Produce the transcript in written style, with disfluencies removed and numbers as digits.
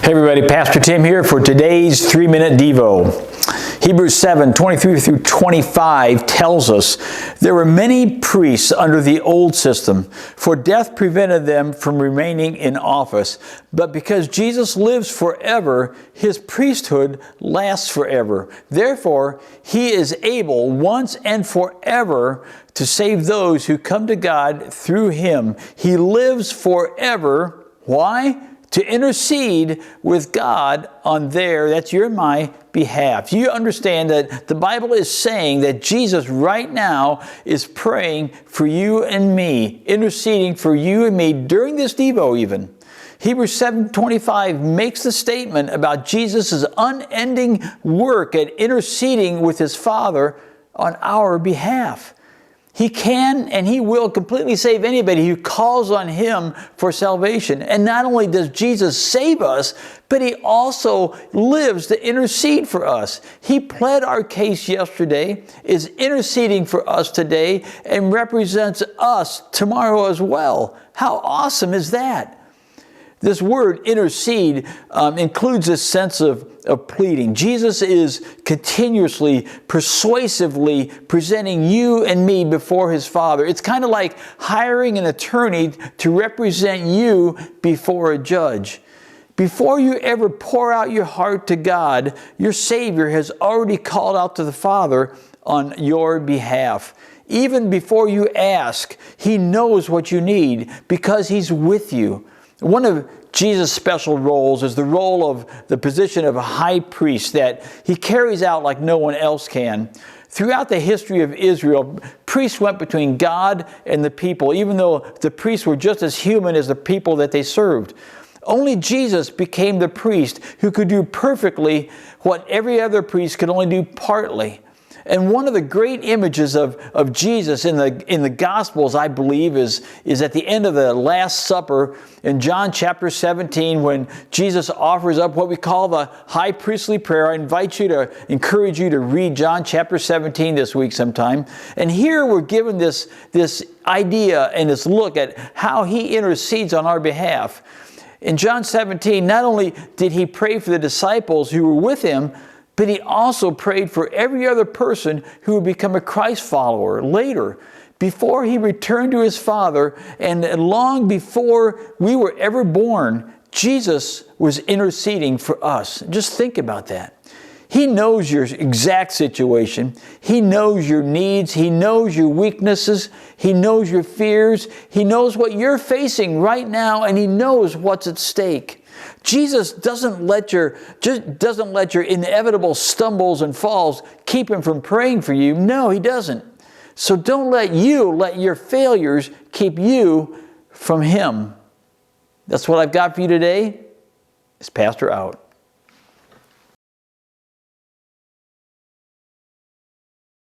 Hey everybody, Pastor Tim here for today's 3-minute Devo. Hebrews 7:23 through 25 tells us there were many priests under the old system, for death prevented them from remaining in office. But because Jesus lives forever, his priesthood lasts forever. Therefore, he is able once and forever to save those who come to God through him. He lives forever. Why? To intercede with God on their, that's your and my, behalf. You understand that the Bible is saying that Jesus right now is praying for you and me, interceding for you and me during this Devo even. Hebrews 7:25 makes the statement about Jesus' unending work at interceding with his Father on our behalf. He can and he will completely save anybody who calls on him for salvation. And not only does Jesus save us, but he also lives to intercede for us. He pled our case yesterday, is interceding for us today, and represents us tomorrow as well. How awesome is that? This word intercede includes a sense of pleading. Jesus is continuously, persuasively presenting you and me before his Father. It's kind of like hiring an attorney to represent you before a judge. Before you ever pour out your heart to God, your Savior has already called out to the Father on your behalf. Even before you ask, he knows what you need because he's with you. One of Jesus' special roles is the role of the position of a high priest that he carries out like no one else can. Throughout the history of Israel, priests went between God and the people, even though the priests were just as human as the people that they served. Only Jesus became the priest who could do perfectly what every other priest could only do partly. And one of the great images of Jesus in the Gospels, I believe, is at the end of the Last Supper in John chapter 17, when Jesus offers up what we call the high priestly prayer. I encourage you to read John chapter 17 this week sometime. And here we're given this idea and this look at how he intercedes on our behalf. In John 17, not only did he pray for the disciples who were with him, but he also prayed for every other person who would become a Christ follower later, before he returned to his Father, and long before we were ever born. Jesus was interceding for us. Just think about that. He knows your exact situation. He knows your needs. He knows your weaknesses. He knows your fears. He knows what you're facing right now, and he knows what's at stake. Jesus doesn't let your inevitable stumbles and falls keep him from praying for you. No, he doesn't. So don't let your failures keep you from him. That's what I've got for you today. It's Pastor out.